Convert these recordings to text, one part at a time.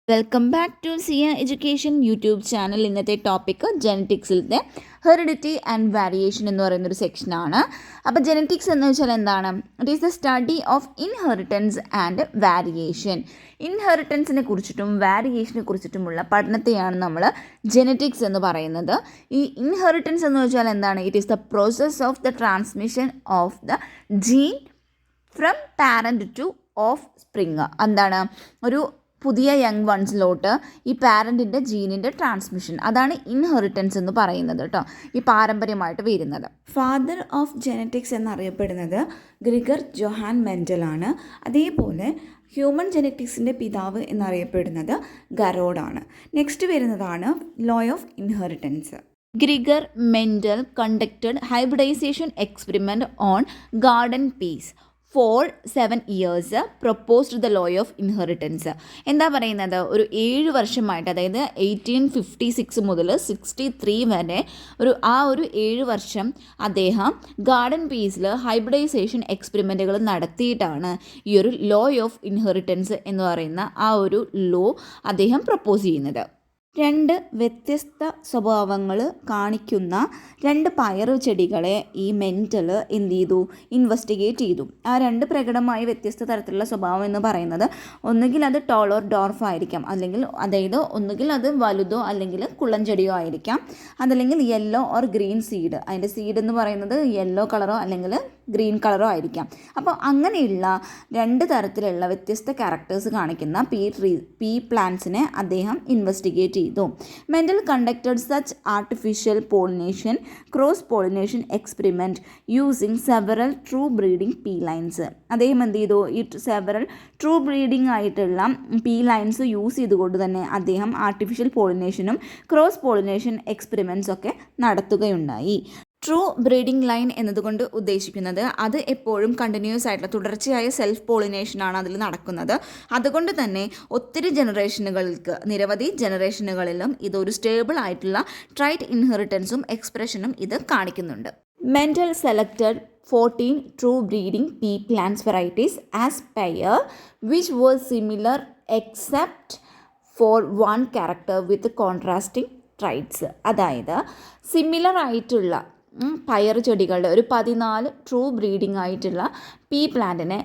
Welcome back to Siya education YouTube channel. ഇന്നത്തെ topic ജെനറ്റിക്സിലത്തെ heredity and variation എന്ന് പറയുന്നൊരു സെക്ഷനാണ്. അപ്പോൾ ജെനറ്റിക്സ് എന്ന് വെച്ചാൽ എന്താണ്? It is the study of inheritance and variation. ഇൻഹെറിറ്റൻസിനെ കുറിച്ചിട്ടും വാരിയേഷനെ കുറിച്ചിട്ടുമുള്ള പഠനത്തെയാണ് നമ്മൾ ജെനറ്റിക്സ് എന്ന് പറയുന്നത്. ഈ ഇൻഹെറിറ്റൻസ് എന്ന് വെച്ചാൽ എന്താണ്? It is the process of the transmission of the gene from parent to offspring. എന്താണ്? ഒരു പുതിയ യങ് വൺസിലോട്ട് ഈ പാരൻറ്റിൻ്റെ ജീനിൻ്റെ ട്രാൻസ്മിഷൻ, അതാണ് ഇൻഹെറിറ്റൻസ് എന്ന് പറയുന്നത് കേട്ടോ. ഈ പാരമ്പര്യമായിട്ട് വരുന്നത്. ഫാദർ ഓഫ് ജെനറ്റിക്സ് എന്നറിയപ്പെടുന്നത് ഗ്രിഗർ ജോഹാൻ മെൻഡലാണ്. അതേപോലെ ഹ്യൂമൻ ജെനറ്റിക്സിൻ്റെ പിതാവ് എന്നറിയപ്പെടുന്നത് ഗരോഡാണ്. നെക്സ്റ്റ് വരുന്നതാണ് law of inheritance. Gregor Mendel conducted hybridization experiment on garden peas. For 7 years proposed the law of inheritance. എന്താ പറയുന്നത്? ഒരു 7 വർഷമായിട്ട്, അതായത് 1856 മുതൽ 63 വരെ ഒരു 7 വർഷം അദ്ദേഹം ഗാർഡൻ പീസിൽ ഹൈബ്രിഡൈസേഷൻ എക്സ്പെരിമെൻറ്റുകൾ നടത്തിയിട്ടാണ് ഈ ഒരു ലോ ഓഫ് ഇൻഹെറിറ്റൻസ് എന്ന് പറയുന്ന ആ ഒരു ലോ അദ്ദേഹം പ്രപ്പോസ് ചെയ്യുന്നത്. 2 വ്യത്യസ്ത സ്വഭാവങ്ങൾ കാണിക്കുന്ന 2 പയറ് ചെടികളെ ഈ മെൻഡൽ എന്ത് ചെയ്തു? ഇൻവെസ്റ്റിഗേറ്റ് ചെയ്തു. ആ 2 പ്രകടമായ വ്യത്യസ്ത തരത്തിലുള്ള സ്വഭാവം എന്ന് പറയുന്നത് ഒന്നുകിൽ അത് ടോൾ ഓർ ഡോർഫ് ആയിരിക്കാം, ഒന്നുകിൽ അത് വലുതോ അല്ലെങ്കിൽ കുള്ളൻചെടിയോ ആയിരിക്കാം, അതല്ലെങ്കിൽ യെല്ലോ ഓർ ഗ്രീൻ സീഡ്. അതിൻ്റെ സീഡ് എന്ന് പറയുന്നത് യെല്ലോ കളറോ അല്ലെങ്കിൽ ഗ്രീൻ കളറോ ആയിരിക്കാം. അപ്പോൾ അങ്ങനെയുള്ള 2 തരത്തിലുള്ള വ്യത്യസ്ത ക്യാരക്ടേഴ്സ് കാണിക്കുന്ന പീ പ്ലാന്റ്സിനെ അദ്ദേഹം ഇൻവെസ്റ്റിഗേറ്റ് ചെയ്തു. Mendel conducted such artificial pollination, cross pollination experiment using several true breeding P lines. അദ്ദേഹം എന്ത് ചെയ്തു? ഈ സെവറൽ ട്രൂ ബ്രീഡിംഗ് ആയിട്ടുള്ള പീ ലൈൻസ് യൂസ് ചെയ്തുകൊണ്ട് തന്നെ അദ്ദേഹം ആർട്ടിഫിഷ്യൽ പോളിനേഷനും ക്രോസ് പോളിനേഷൻ എക്സ്പെരിമെൻറ്റ്സ് ഒക്കെ നടത്തുകയുണ്ടായി. ട്രൂ ബ്രീഡിംഗ് ലൈൻ എന്നതുകൊണ്ട് ഉദ്ദേശിക്കുന്നത് അത് എപ്പോഴും കണ്ടിന്യൂസ് ആയിട്ടുള്ള തുടർച്ചയായ സെൽഫ് പോളിനേഷനാണ് അതിൽ നടക്കുന്നത്. അതുകൊണ്ട് തന്നെ നിരവധി ജനറേഷനുകളിലും ഇതൊരു സ്റ്റേബിൾ ആയിട്ടുള്ള ട്രൈറ്റ് ഇൻഹെറിറ്റൻസും എക്സ്പ്രഷനും ഇത് കാണിക്കുന്നുണ്ട്. Mendel selected 14 true breeding P plants varieties as pair which were similar except for 1 character with contrasting traits. അതായത് സിമിലർ ആയിട്ടുള്ള പയർ ചെടികളുടെ ഒരു 14 ട്രൂ ബ്രീഡിംഗ് ആയിട്ടുള്ള പീ പ്ലാന്റിനെ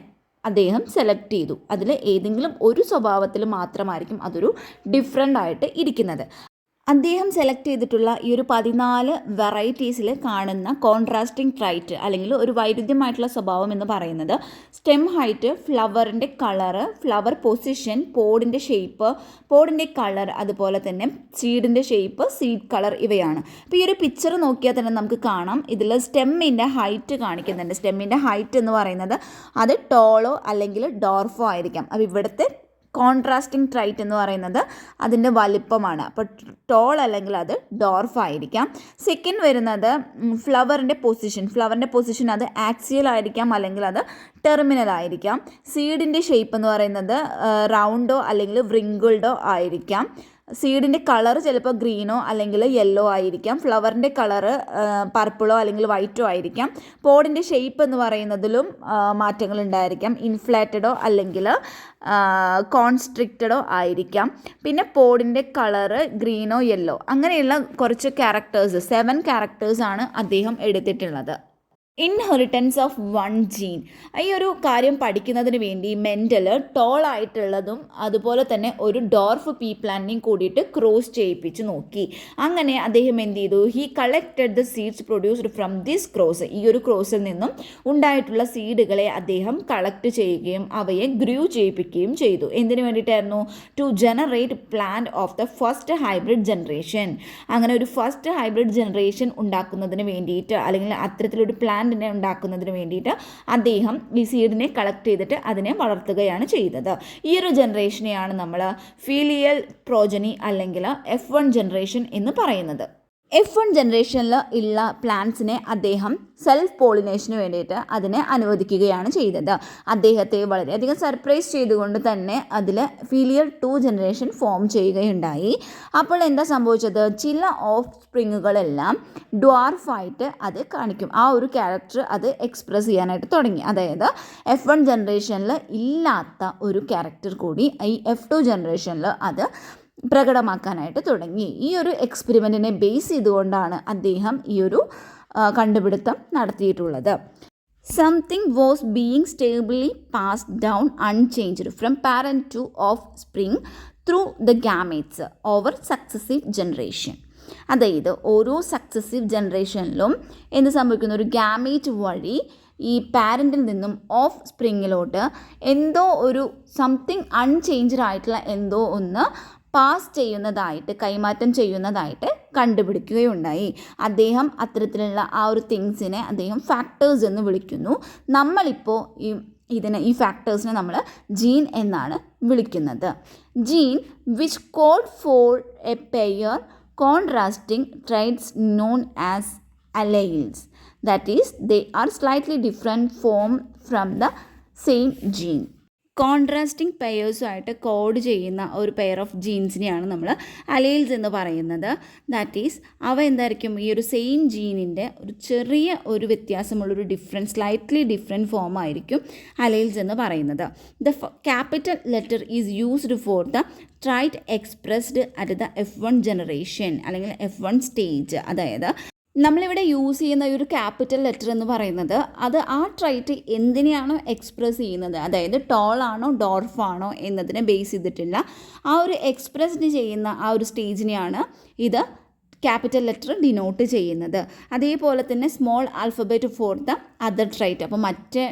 അദ്ദേഹം സെലക്ട് ചെയ്തു. അതിൽ ഏതെങ്കിലും ഒരു സ്വഭാവത്തിൽ മാത്രമായിരിക്കും അതൊരു ഡിഫറെൻ്റ് ആയിട്ട് ഇരിക്കുന്നത്. അദ്ദേഹം സെലക്ട് ചെയ്തിട്ടുള്ള ഈ ഒരു 14 വെറൈറ്റീസിൽ കാണുന്ന കോൺട്രാസ്റ്റിംഗ് ട്രൈറ്റ് അല്ലെങ്കിൽ ഒരു വൈരുദ്ധ്യമായിട്ടുള്ള സ്വഭാവം എന്ന് പറയുന്നത് സ്റ്റെം ഹൈറ്റ്, ഫ്ലവറിൻ്റെ കളറ്, ഫ്ലവർ പൊസിഷൻ, പോഡിൻ്റെ ഷേപ്പ്, പോഡിൻ്റെ കളർ, അതുപോലെ തന്നെ സീഡിൻ്റെ ഷേപ്പ്, സീഡ് കളർ, ഇവയാണ്. അപ്പോൾ ഈ ഒരു പിക്ചർ നോക്കിയാൽ തന്നെ നമുക്ക് കാണാം ഇതിൽ സ്റ്റെമ്മിൻ്റെ ഹൈറ്റ് കാണിക്കുന്നുണ്ട്. സ്റ്റെമ്മിൻ്റെ ഹൈറ്റ് എന്ന് പറയുന്നത് അത് ടോളോ അല്ലെങ്കിൽ ഡോർഫോ ആയിരിക്കാം. അപ്പോൾ ഇവിടുത്തെ കോൺട്രാസ്റ്റിംഗ് ട്രൈറ്റ് എന്ന് പറയുന്നത് അതിൻ്റെ വലിപ്പമാണ്. അപ്പോൾ ടോൾ അല്ലെങ്കിൽ അത് ഡോർഫ് ആയിരിക്കാം. സെക്കൻഡ് വരുന്നത് ഫ്ലവറിൻ്റെ പൊസിഷൻ അത് ആക്സിയൽ ആയിരിക്കാം അല്ലെങ്കിൽ അത് ടെർമിനൽ ആയിരിക്കാം. സീഡിൻ്റെ ഷേപ്പ് എന്ന് പറയുന്നത് റൗണ്ടോ അല്ലെങ്കിൽ വ്രിങ്കിൾഡോ ആയിരിക്കാം. സീഡിൻ്റെ കളർ ചിലപ്പോൾ ഗ്രീനോ അല്ലെങ്കിൽ യെല്ലോ ആയിരിക്കാം. ഫ്ലവറിൻ്റെ കളറ് പർപ്പിളോ അല്ലെങ്കിൽ വൈറ്റോ ആയിരിക്കാം. പോഡിൻ്റെ ഷേപ്പ് എന്ന് പറയുന്നതിലും മാറ്റങ്ങൾ ഉണ്ടായിരിക്കാം. ഇൻഫ്ലേറ്റഡോ അല്ലെങ്കിൽ കോൺസ്ട്രിക്റ്റഡോ ആയിരിക്കാം. പിന്നെ പോഡിൻ്റെ കളറ് ഗ്രീനോ യെല്ലോ, അങ്ങനെയുള്ള കുറച്ച് ക്യാരക്ടേഴ്സ് 7 ക്യാരക്ടേഴ്സാണ് അദ്ദേഹം എടുത്തിട്ടുള്ളത്. Inheritance of 1 gene. ഈ ഒരു കാര്യം പഠിക്കുന്നതിന് വേണ്ടി മെൻഡൽ ടോൾ ആയിട്ടുള്ളതും അതുപോലെ തന്നെ ഒരു ഡോർഫ് പീ പ്ലാന്റിനെയും കൂടിയിട്ട് ക്രോസ് ചെയ്യിപ്പിച്ച് നോക്കി. അങ്ങനെ അദ്ദേഹം എന്ത് ചെയ്തു? He collected the seeds produced from this cross. ഈ ഒരു ക്രോസിൽ നിന്നും ഉണ്ടായിട്ടുള്ള സീഡുകളെ അദ്ദേഹം കളക്ട് ചെയ്യുകയും അവയെ ഗ്രൂ ചെയ്യിപ്പിക്കുകയും ചെയ്തു. എന്തിനു വേണ്ടിയിട്ടായിരുന്നു? To generate plant of the first hybrid generation. അങ്ങനെ ഒരു ഫസ്റ്റ് ഹൈബ്രിഡ് ജനറേഷൻ ഉണ്ടാക്കുന്നതിന് വേണ്ടിയിട്ട് അല്ലെങ്കിൽ അത്തരത്തിലൊരു പ്ലാന്റിനെ ഉണ്ടാക്കുന്നതിന് വേണ്ടിയിട്ട് അദ്ദേഹം ഈ സീഡിനെ കളക്ട് ചെയ്തിട്ട് അതിനെ വളർത്തുകയാണ് ചെയ്തത്. ഈ ഒരു ജനറേഷനെയാണ് നമ്മൾ ഫീലിയൽ പ്രോജനി അല്ലെങ്കിൽ F1 ജനറേഷൻ എന്ന് പറയുന്നത്. F1 ജനറേഷനിൽ ഉള്ള പ്ലാന്റ്സിനെ അദ്ദേഹം സെൽഫ് പോളിനേഷന് വേണ്ടിയിട്ട് അതിനെ അനുവദിക്കുകയാണ് ചെയ്തത്. അദ്ദേഹത്തെ വളരെയധികം സർപ്രൈസ് ചെയ്തുകൊണ്ട് തന്നെ അതിൽ ഫീലിയർ 2 ജനറേഷൻ ഫോം ചെയ്യുകയുണ്ടായി. അപ്പോൾ എന്താ സംഭവിച്ചത്? ചില ഓഫ് സ്പ്രിങ്ങുകളെല്ലാം ഡ്വാർഫായിട്ട് അത് കാണിക്കും. ആ ഒരു ക്യാരക്ടർ അത് എക്സ്പ്രസ് ചെയ്യാനായിട്ട് തുടങ്ങി. അതായത് F1 ജനറേഷനിൽ ഇല്ലാത്ത ഒരു ക്യാരക്ടർ കൂടി ഈ F2 ജനറേഷനിൽ അത് പ്രകടമാക്കാനായിട്ട് തുടങ്ങി. ഈ ഒരു എക്സ്പെരിമെൻറ്റിനെ ബേസ് ചെയ്തുകൊണ്ടാണ് അദ്ദേഹം ഈ ഒരു കണ്ടുപിടുത്തം നടത്തിയിട്ടുള്ളത്. Something was being stably passed down unchanged from parent to offspring through the gametes over successive generation. അതായത് ഓരോ സക്സസീവ് ജനറേഷനിലും എന്ത് സംഭവിക്കുന്നു? ഒരു ഗാമേറ്റ് വഴി ഈ പാരൻറ്റിൽ നിന്നും ഓഫ് സ്പ്രിങ്ങിലോട്ട് എന്തോ ഒരു സംതിങ് അൺചേഞ്ച്ഡ് ആയിട്ടുള്ള എന്തോ ഒന്ന് പാസ് ചെയ്യുന്നതായിട്ട്, കൈമാറ്റം ചെയ്യുന്നതായിട്ട് കണ്ടുപിടിക്കുകയുണ്ടായി. അദ്ദേഹം അത്തരത്തിലുള്ള ആ ഒരു തിങ്സിനെ അദ്ദേഹം ഫാക്ടേഴ്സ് എന്ന് വിളിക്കുന്നു. നമ്മളിപ്പോൾ ഈ ഫാക്ടേഴ്സിനെ നമ്മൾ ജീൻ എന്നാണ് വിളിക്കുന്നത്. Gene which code for a pair contrasting traits known as alleles. That is, they are slightly different form from the same gene. Contrasting പെയേഴ്സുമായിട്ട് കോഡ് ചെയ്യുന്ന ഒരു പെയർ ഓഫ് ജീൻസിനെയാണ് നമ്മൾ അലീൽസ് എന്ന് പറയുന്നത്. ദാറ്റ് ഈസ് അവ എന്തായിരിക്കും? ഈ ഒരു സെയിം ജീനിൻ്റെ ഒരു ചെറിയ ഒരു വ്യത്യാസമുള്ളൊരു സ്ലൈറ്റ്ലി ഡിഫറെൻറ്റ് ഫോം ആയിരിക്കും അലീൽസ് എന്ന് പറയുന്നത്. The capital letter is used for the trait expressed at the F1 generation അല്ലെങ്കിൽ F1 സ്റ്റേജ്. അതായത് നമ്മളിവിടെ യൂസ് ചെയ്യുന്ന ഒരു ക്യാപിറ്റൽ ലെറ്റർ എന്ന് പറയുന്നത് അത് ആ ട്രൈറ്റ് എന്തിനെയാണോ എക്സ്പ്രസ് ചെയ്യുന്നത്, അതായത് ടോൾ ആണോ ഡോർഫാണോ എന്നതിനെ ബേസ് ചെയ്തിട്ടുള്ള ആ ഒരു എക്സ്പ്രസ്ഡ് ചെയ്യുന്ന ആ ഒരു സ്റ്റേജിനെയാണ് ഇത് ക്യാപിറ്റൽ ലെറ്റർ ഡിനോട്ട് ചെയ്യുന്നത്. അതേപോലെ തന്നെ small alphabet for the other trait. അപ്പോൾ മറ്റേ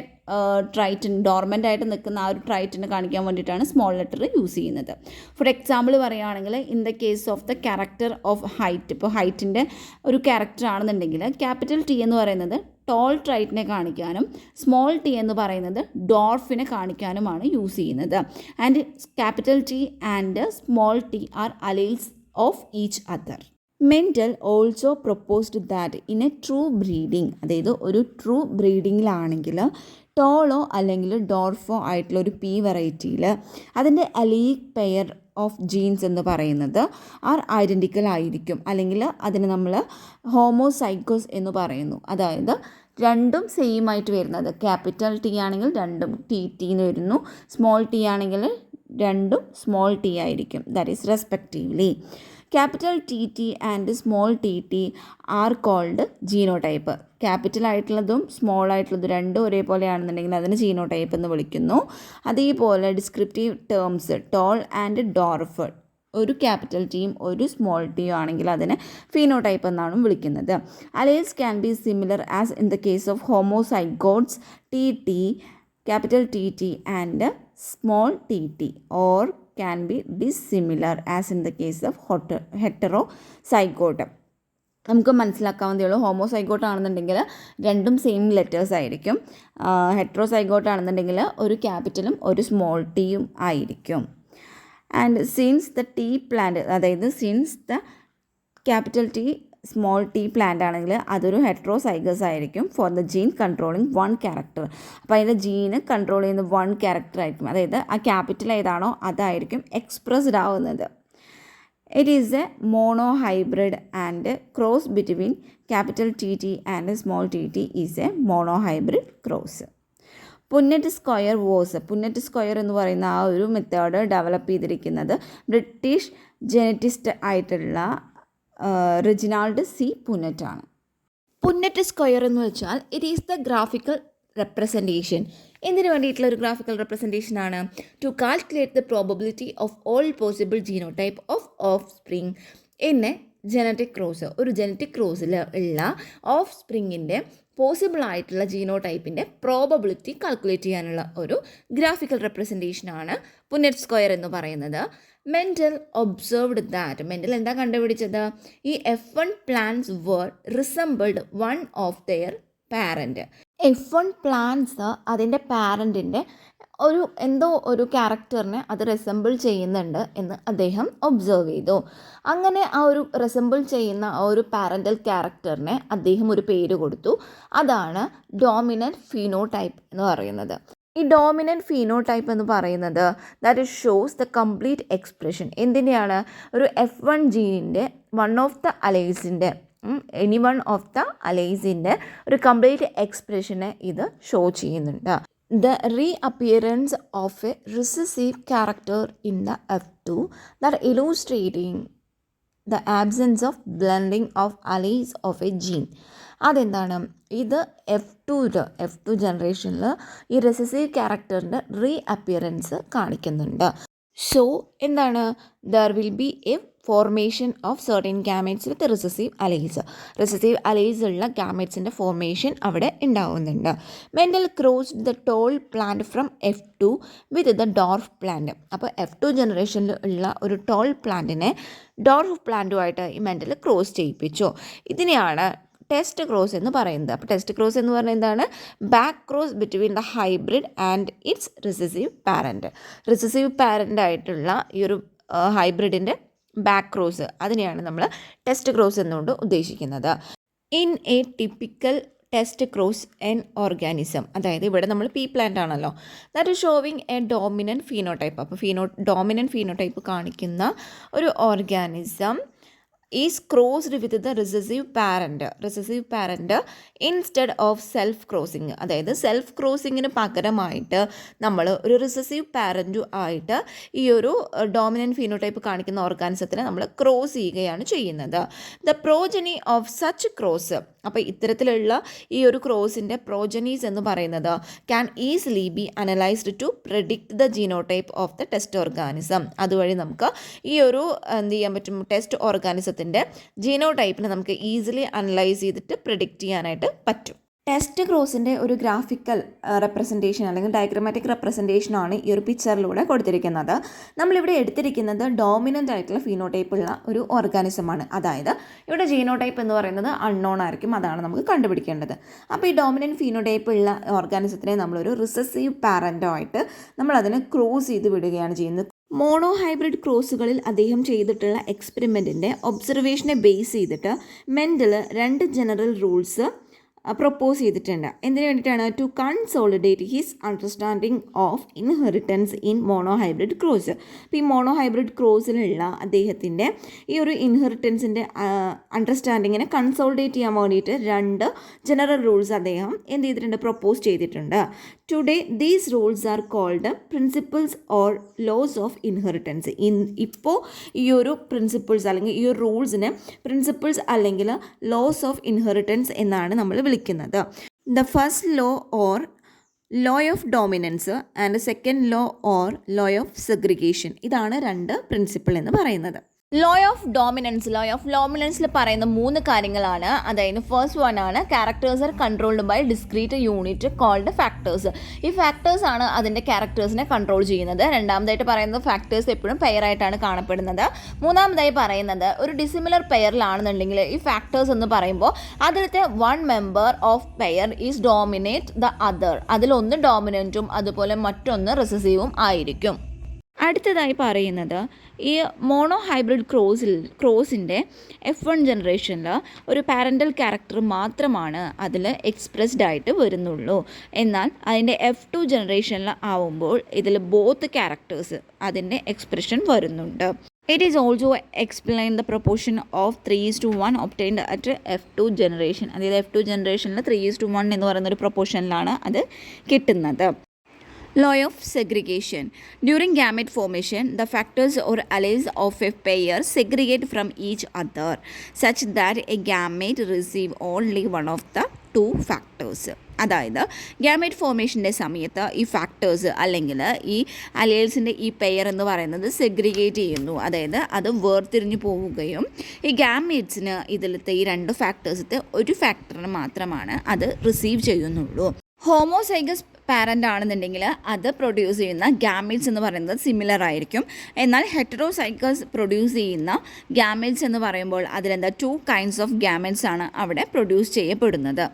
ട്രൈറ്റിന് ഡോർമെൻ്റ് ആയിട്ട് നിൽക്കുന്ന ആ ഒരു ട്രൈറ്റിന് കാണിക്കാൻ വേണ്ടിയിട്ടാണ് സ്മോൾ ലെറ്റർ യൂസ് ചെയ്യുന്നത്. ഫോർ എക്സാമ്പിൾ പറയുകയാണെങ്കിൽ in the case of the character of height, ഇപ്പോൾ ഹൈറ്റിൻ്റെ ഒരു ക്യാരക്ടർ ആണെന്നുണ്ടെങ്കിൽ ക്യാപിറ്റൽ ടി എന്ന് പറയുന്നത് ടോൾ ട്രൈറ്റിനെ കാണിക്കാനും സ്മോൾ ടി എന്ന് പറയുന്നത് ഡോർഫിനെ കാണിക്കാനുമാണ് യൂസ് ചെയ്യുന്നത്. And capital T and small T are alleles of each other. Mendel also proposed that in a true breeding, അതായത് ഒരു ട്രൂ ബ്രീഡിങ്ങിലാണെങ്കിൽ ടോളോ അല്ലെങ്കിൽ ഡോർഫോ ആയിട്ടുള്ള ഒരു പി വെറൈറ്റിയിൽ അതിൻ്റെ അലീക് പെയർ ഓഫ് ജീൻസ് എന്ന് പറയുന്നത് ആർ ഐഡൻറ്റിക്കൽ ആയിരിക്കും, അല്ലെങ്കിൽ അതിന് നമ്മൾ ഹോമോസൈഗോസ് എന്ന് പറയുന്നു. അതായത് രണ്ടും സെയിം ആയിട്ട് വരുന്നത്. ക്യാപിറ്റൽ ടി ആണെങ്കിൽ രണ്ടും ടി എന്ന് വരുന്നു, സ്മോൾ ടി ആണെങ്കിൽ രണ്ടും സ്മോൾ ടി ആയിരിക്കും. That is respectively. Capital T T and small t t are called genotype. Capital ആയിട്ടുള്ളതും സ്മോൾ ആയിട്ടുള്ളതും രണ്ടും ഒരേപോലെയാണെന്നുണ്ടെങ്കിൽ അതിന് ജീനോടൈപ്പ് എന്ന് വിളിക്കുന്നു. അതേപോലെ descriptive terms tall and dwarf, ഒരു ക്യാപിറ്റൽ ടിയും ഒരു സ്മോൾ ടിയും ആണെങ്കിൽ അതിനെ ഫീനോടൈപ്പ് എന്നാണ് വിളിക്കുന്നത്. Alleles can be similar as in the case of homozygotes T T, capital T T and small t t, or can be dissimilar as in the case of heterozygote. നമുക്ക് മനസ്സിലാക്കാവുന്നതേ ഉള്ളൂ. ഹോമോസൈഗോട്ട് ആണെന്നുണ്ടെങ്കിൽ രണ്ടും same letters ആയിരിക്കും. ഹെറ്ററോസൈഗോട്ട് ആണെന്നുണ്ടെങ്കിൽ ഒരു ക്യാപിറ്റലും ഒരു small ടിയും ആയിരിക്കും. And since the T plant, അതായത് since the capital T small t plant ആണെങ്കിൽ അതൊരു ഹെറ്ററോസൈഗസ് ആയിരിക്കും for the gene controlling one character. അപ്പോൾ അതിൻ്റെ ജീന് കൺട്രോൾ ചെയ്യുന്ന വൺ ക്യാരക്ടർ ആയിരിക്കും, അതായത് ആ ക്യാപിറ്റൽ ഏതാണോ അതായിരിക്കും എക്സ്പ്രസ്ഡ് ആവുന്നത്. It is a monohybrid and cross between capital T T and small t t is a monohybrid cross. Punnett square എന്ന് പറയുന്ന ആ ഒരു മെത്തേഡ് ഡെവലപ്പ് ചെയ്തിരിക്കുന്നത് ബ്രിട്ടീഷ് ജെനറ്റിസ്റ്റ് ആയിട്ടുള്ള റെജിനാൾഡ് സി പുന്നറ്റ് ആണ്. പുന്നറ്റ് സ്ക്വയർ എന്ന് വെച്ചാൽ it is the graphical representation. എന്തിനു വേണ്ടിയിട്ടുള്ള ഒരു ഗ്രാഫിക്കൽ റെപ്രസെൻറ്റേഷൻ ആണ്? To calculate the probability of all possible genotype offspring in a genetic cross. ഒരു ജനറ്റിക് ക്രോസിൽ ഉള്ള ഓഫ് സ്പ്രിങ്ങിൻ്റെ പോസിബിൾ ആയിട്ടുള്ള ജീനോടൈപ്പിൻ്റെ പ്രോബബിലിറ്റി കാൽക്കുലേറ്റ് ചെയ്യാനുള്ള ഒരു ഗ്രാഫിക്കൽ റെപ്രസെൻറ്റേഷനാണ് പുന്നറ്റ് സ്ക്വയർ എന്ന് പറയുന്നത്. മെൻഡൽ ഒബ്സർവ്ഡ് ദാറ്റ്, മെൻഡൽ എന്താ കണ്ടുപിടിച്ചത്? ഈ F1 plants were resembled one of their parent. F1 plants അതിൻ്റെ പാരൻറ്റിൻ്റെ എന്തോ ഒരു ക്യാരക്ടറിനെ അത് റെസംബിൾ ചെയ്യുന്നുണ്ട് എന്ന് അദ്ദേഹം ഒബ്സർവ് ചെയ്തു. അങ്ങനെ ആ ഒരു റെസംബിൾ ചെയ്യുന്ന ആ ഒരു പാരൻ്റൽ ക്യാരക്ടറിനെ അദ്ദേഹം ഒരു പേര് കൊടുത്തു. അതാണ് ഡോമിനൻ്റ് ഫീനോടൈപ്പ് എന്ന് പറയുന്നത്. ഈ ഡോമിനൻ്റ് ഫീനോടൈപ്പ് എന്ന് പറയുന്നത് that shows the complete expression എന്തിൻ്റെയാണ്? ഒരു F1 ജീനിൻ്റെ വൺ ഓഫ് ദ അലൈസിൻ്റെ എനി വൺ ഓഫ് ദ അലൈസിൻ്റെ ഒരു കംപ്ലീറ്റ് എക്സ്പ്രഷനെ ഇത് ഷോ ചെയ്യുന്നുണ്ട്. The reappearance of a recessive character in the F2 that illustrating the absence of blending of alleles of a gene. അതെന്താണ്? ഇത് F2 ജനറേഷനിൽ ഈ റെസസീവ് ക്യാരക്ടറിൻ്റെ റീഅപ്പിയറൻസ് കാണിക്കുന്നുണ്ട്. സോ എന്താണ്? There will be a formation of certain gametes with recessive alleles ഉള്ള ഗാമേറ്റ്സിൻ്റെ formation അവിടെ ഉണ്ടാവുന്നുണ്ട്. Mendel crossed the tall plant from F2 with the dwarf plant. അപ്പോൾ F2 ജനറേഷനിൽ ഉള്ള ഒരു ടോൾ പ്ലാന്റിനെ ഡോർഫ് പ്ലാന്റുമായിട്ട് ഈ മെൻ്റൽ ക്രോസ് ചെയ്യിപ്പിച്ചു. ഇതിനെയാണ് ടെസ്റ്റ് ക്രോസ് എന്ന് പറയുന്നത്. അപ്പോൾ ടെസ്റ്റ് ക്രോസ് എന്ന് പറഞ്ഞാൽ എന്താണ്? Back cross between the hybrid and it's recessive parent ആയിട്ടുള്ള ഈ ഒരു ഹൈബ്രിഡിൻ്റെ ബാക്ക് ക്രോസ്, അതിനെയാണ് നമ്മൾ ടെസ്റ്റ് ക്രോസ് എന്നുകൊണ്ട് ഉദ്ദേശിക്കുന്നത്. In A typical test cross N organism, അതായത് ഇവിടെ നമ്മൾ പീ പ്ലാന്റ് ആണല്ലോ, that showing A dominant phenotype. അപ്പോൾ ഡോമിനൻറ്റ് ഫീനോടൈപ്പ് കാണിക്കുന്ന ഒരു organism is crossed with the recessive parent instead of self crossing. അതായത് സെൽഫ് ക്രോസിങ്ങിന് പകരമായിട്ട് നമ്മൾ ഒരു റിസസീവ് പാരൻ്റ് ആയിട്ട് ഈ ഒരു ഡോമിനൻറ്റ് ഫീനോടൈപ്പ് കാണിക്കുന്ന ഓർഗാനിസത്തിനെ നമ്മൾ ക്രോസ് ചെയ്യുകയാണ് ചെയ്യുന്നത്. The progeny of such cross, അപ്പോൾ ഇത്തരത്തിലുള്ള ഈ ഒരു ക്രോസിൻ്റെ പ്രോജനീസ് എന്ന് പറയുന്നത് can easily be analysed to predict the genotype of the test organism. അതുവഴി നമുക്ക് ഈ ഒരു എന്ത് ചെയ്യാൻ പറ്റും? ടെസ്റ്റ് ഓർഗാനിസത്തിൻ്റെ ജീനോടൈപ്പിനെ നമുക്ക് ഈസിലി അനലൈസ് ചെയ്തിട്ട് പ്രെഡിക്റ്റ് ചെയ്യാനായിട്ട് പറ്റും. ടെസ്റ്റ് ക്രോസിൻ്റെ ഒരു ഗ്രാഫിക്കൽ റെപ്രസെൻറ്റേഷൻ അല്ലെങ്കിൽ ഡയഗ്രമാറ്റിക് റെപ്രസെൻറ്റേഷനാണ് ഈ ഒരു പിക്ചറിലൂടെ കൊടുത്തിരിക്കുന്നത്. നമ്മളിവിടെ എടുത്തിരിക്കുന്നത് ഡോമിനൻ്റ് ആയിട്ടുള്ള ഫീനോടൈപ്പുള്ള ഒരു ഓർഗാനിസമാണ്. അതായത് ഇവിടെ ജീനോടൈപ്പ് എന്ന് പറയുന്നത് അൺനോൺ ആയിരിക്കും, അതാണ് നമുക്ക് കണ്ടുപിടിക്കേണ്ടത്. അപ്പോൾ ഈ ഡോമിനൻ്റ് ഫീനോടൈപ്പ് ഉള്ള ഓർഗാനിസത്തിനെ നമ്മളൊരു റിസസീവ് പാരൻ്റായിട്ട് നമ്മളതിനെ ക്രോസ് ചെയ്ത് വിടുകയാണ് ചെയ്യുന്നത്. മോണോ ഹൈബ്രിഡ് ക്രോസുകളിൽ അദ്ദേഹം ചെയ്തിട്ടുള്ള എക്സ്പെരിമെൻറ്റിൻ്റെ ഒബ്സർവേഷനെ ബേസ് ചെയ്തിട്ട് മെൻ്റൽ 2 ജനറൽ റൂൾസ് പ്രൊപ്പോസ് ചെയ്തിട്ടുണ്ട്. എന്തിനു വേണ്ടിയിട്ടാണ്? To consolidate his understanding of inheritance in monohybrid cross. അപ്പോൾ ഈ മോണോ ഹൈബ്രിഡ് ക്രോസിലുള്ള അദ്ദേഹത്തിൻ്റെ ഈ ഒരു ഇൻഹെറിറ്റൻസിൻ്റെ അണ്ടർസ്റ്റാൻഡിങ്ങിനെ കൺസോളിഡേറ്റ് ചെയ്യാൻ വേണ്ടിയിട്ട് 2 ജനറൽ റൂൾസ് അദ്ദേഹം എന്ത് ചെയ്തിട്ടുണ്ട്? പ്രൊപ്പോസ് ചെയ്തിട്ടുണ്ട്. Today these rules are called principles or laws of inheritance. ഇപ്പോൾ ഈ ഒരു പ്രിൻസിപ്പിൾസ് അല്ലെങ്കിൽ ഈ ഒരു റൂൾസിനെ പ്രിൻസിപ്പിൾസ് അല്ലെങ്കിൽ ലോസ് ഓഫ് ഇൻഹെറിറ്റൻസ് എന്നാണ് നമ്മൾ വിളിക്കുന്നത്. The first law or law of dominance and second law or law of segregation, ഇതാണ് 2 പ്രിൻസിപ്പിൾ എന്ന് പറയുന്നത്. ലോ ഓഫ് ഡോമിനൻസിൽ പറയുന്ന 3 കാര്യങ്ങളാണ്. അതായത് ഫസ്റ്റ് വൺ ആണ് characters are controlled by discrete unit called factors. ഈ ഫാക്ടേഴ്സ് ആണ് അതിൻ്റെ ക്യാരക്ടേഴ്സിനെ കൺട്രോൾ ചെയ്യുന്നത്. രണ്ടാമതായിട്ട് പറയുന്നത് ഫാക്ടേഴ്സ് എപ്പോഴും പെയറായിട്ടാണ് കാണപ്പെടുന്നത്. മൂന്നാമതായി പറയുന്നത് ഒരു ഡിസിമിലർ പെയറിലാണെന്നുണ്ടെങ്കിൽ ഈ ഫാക്ടേഴ്സ് എന്ന് പറയുമ്പോൾ അതിലത്തെ 1 member of pair is dominate the other. അതിലൊന്ന് ഡോമിനൻറ്റും അതുപോലെ മറ്റൊന്ന് റിസസീവും ആയിരിക്കും. അടുത്തതായി പറയുന്നത് ഈ മോണോ ഹൈബ്രിഡ് ക്രോസിൻ്റെ F1 ജനറേഷനിൽ ഒരു പാരൻ്റൽ ക്യാരക്ടർ മാത്രമാണ് അതിൽ എക്സ്പ്രസ്ഡ് ആയിട്ട് വരുന്നുള്ളൂ. എന്നാൽ അതിൻ്റെ F2 ജനറേഷനിൽ ആവുമ്പോൾ ഇതിൽ ബോത്ത് ക്യാരക്ടേഴ്സ് അതിൻ്റെ എക്സ്പ്രഷൻ വരുന്നുണ്ട്. It is also explain the proportion of 3:1 obtained at F2 generation. അതായത് F2 ജനറേഷനിൽ 3:1 എന്ന് പറയുന്നൊരു പ്രൊപ്പോർഷനിലാണ് അത് കിട്ടുന്നത്. Law of segregation. During gamete formation, the factors or alleles of a pair segregate from each other such that a gamete receive only one of the 2 factors. അതായത് gamete ഫോർമേഷൻ്റെ സമയത്ത് ഈ factors അല്ലെങ്കിൽ ഈ അലേൽസിൻ്റെ ഈ പെയർ എന്ന് പറയുന്നത് സെഗ്രിഗേറ്റ് ചെയ്യുന്നു. അതായത് അത് വേർതിരിഞ്ഞു പോവുകയും ഈ ഗാമേറ്റ്സിന് ഇതിലത്തെ ഈ 2 ഫാക്ടേഴ്സത്തെ ഒരു ഫാക്ടറിന് മാത്രമാണ് അത് റിസീവ് ചെയ്യുന്നുള്ളൂ. ഹോമോസൈഗസ് പാരൻ്റ് ആണെന്നുണ്ടെങ്കിൽ അത് പ്രൊഡ്യൂസ് ചെയ്യുന്ന ഗാമേറ്റ്സ് എന്ന് പറയുന്നത് സിമിലർ ആയിരിക്കും. എന്നാൽ ഹെറ്ററോസൈഗസ് പ്രൊഡ്യൂസ് ചെയ്യുന്ന ഗാമേറ്റ്സ് എന്ന് പറയുമ്പോൾ അതിലെന്താ 2 kinds ഓഫ് ഗാമേറ്റ്സ് ആണ് അവിടെ പ്രൊഡ്യൂസ് ചെയ്യപ്പെടുന്നത്.